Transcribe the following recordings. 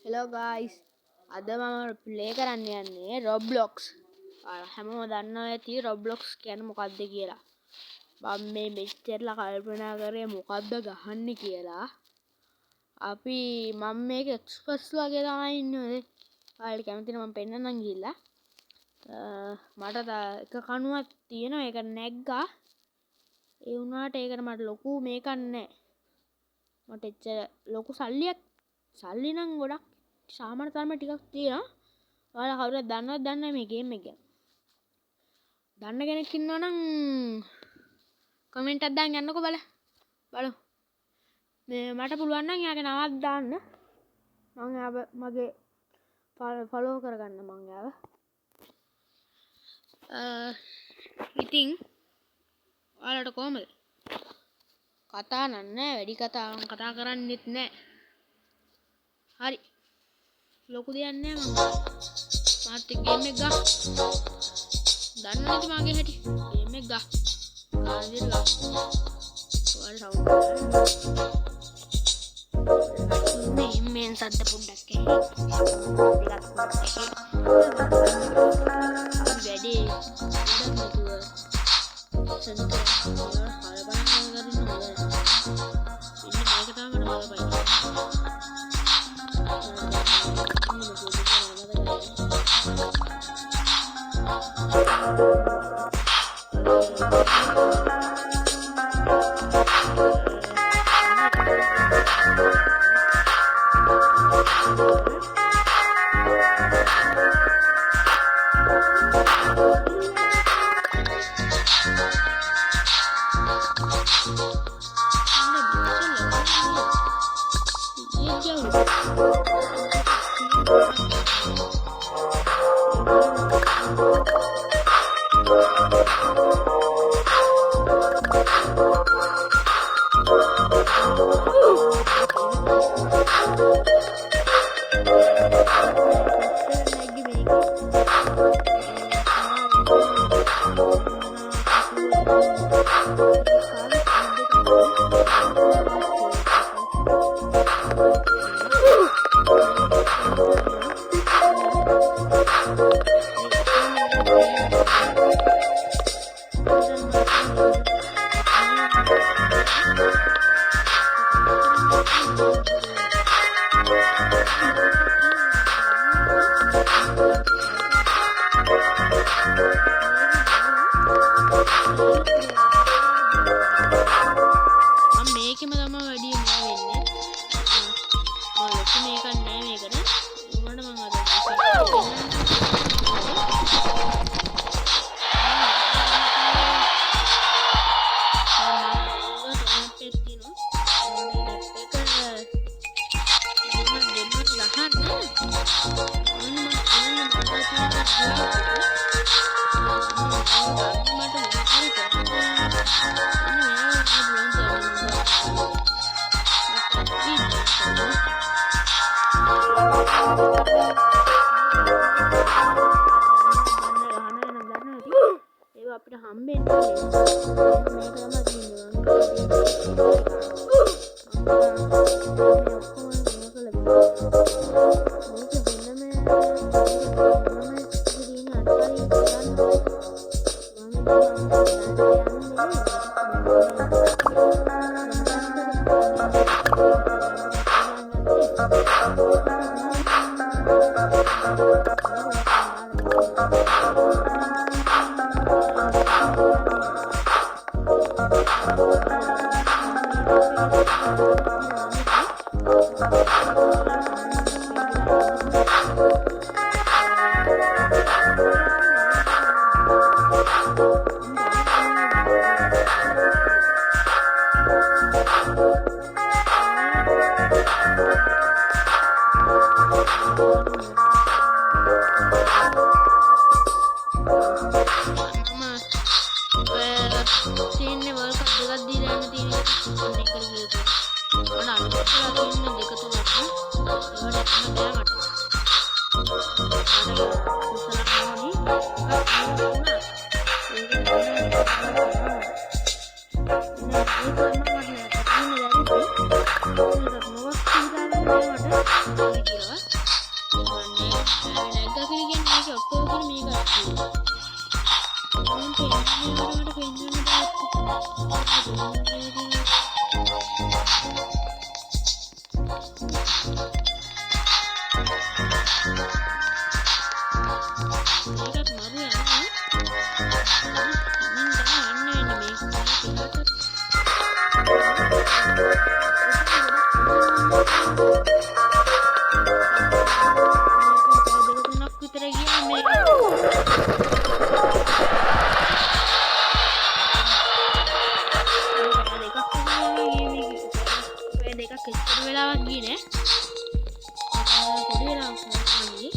Hello guys. අද මම play කරන්න යන්නේ Roblox. හැමෝම දන්නවා ඇති Roblox කියන්නේ මොකක්ද කියලා. මම මේ මෙච්චරලා කල්පනා කරේ මොකක්ද ගහන්නේ කියලා. මම මේක එක්ස්ප්‍රස් වගේ තමයි ඉන්නේ. ඔයාලට කැමති නම් මම පෙන්නන්නම් ගිහිල්ලා. මට එක කණුවක් තියෙනවා ඒක නැග්ගා. ඒ වුණාට ඒකට මට ලොකු මේකක් නැහැ. මට එච්චර ලොකු සල්ලි නම් ගොඩක් සාමාන්‍ය තරමේ ටිකක් තියෙනවා. ඔයාලා කවුරුද දන්නවද මේ ගේම් එක ගැන? දන්න කෙනෙක් ඉන්නවා නම් කමෙන්ට් එකක් දාන්න යන්නකෝ බලමු. මේ මට පුළුවන් නම් එයාගේ නමක් දාන්න. මම එයාව මගේ ෆලෝ කරගන්න මම එයාව. ඉතින් ඔයාලට කොහමද? කතා නෑ වැඩි කතා කරන්නෙත් නෑ. හරි. ලොකු දෙයක් නෑ මම. මාත් ගේම් එක ගහ. දන්නවද මගේ හැටි? ගේම් එක ගහ. කාන්දේ ගහ. ඔයාලා සවුන්ඩ් මේ සද්ද පොඩ්ඩක් වැඩි අපිට හම්බෙන්නේ මේකත් මරු යනවා. මින් තමයි යන්න වෙන්නේ මේක. දෙක තුනක් විතර ගියා මේ. දෙකක් එච්චර වෙලාවක් ගියේ නෑ. පොඩි වෙලාවක් ගියේ.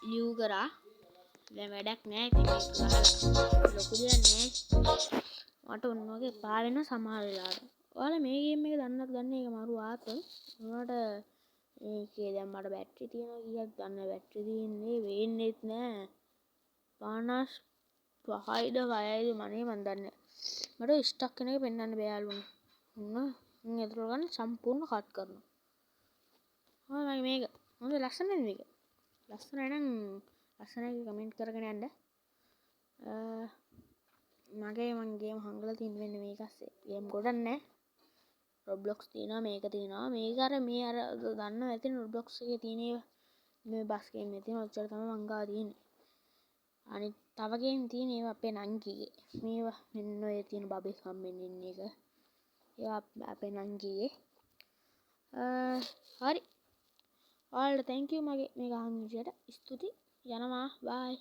ලියු කරා දැන් වැඩක් නෑ ඉතින් මේක ගහලා ලොකු දෙයක් නෑ මට ඔන්න වගේ එපා වෙන සමහර වෙලාවට ඔයාලා මේ ගේම් එක දන්නත් ගන්න එක මරු ආතල් උනාට ඒකේ දැන් මට බැටරි තියෙනවා කීයක් දන්න බැටරි තියෙන්නේ වෙන්නේත් නෑ 55යිද 6යිද මනේ මන් දන්නේ මට ස්ටක් කෙන එක පෙන්වන්න බෑලුනේ ඔන්න එතකොට ගන්න සම්පූර්ණ කට් කරනවා ඔය මේක හොඳ ලස්සනද මේක ලස්සනයි නම් ලස්සනයි කමෙන්ට් කරගෙන යන්න මගේ මං ගේම් හංගලා තින් වෙන්නේ මේකස්සේ ගේම් ගොඩක් නෑ Roblox තියෙනවා මේක තියෙනවා මේක අර මේ අර දන්න ඇති Roblox එකේ තියෙන මේ බස් ගේම් එකේ තියෙන ඔච්චර තමයි මං ගාව තියෙන්නේ අනිත් තව ගේම් තියෙන ඒවා අපේ නංගිගේ මේවා මෙන්න ඔය තියෙන බබෙක් හම්බෙන්නේ ඉන්න එක ඒවා අපේ නංගිගේ හරි ඔයාලට thank you මගේ මේක අහන්න විදියට ස්තුතියි යනවා bye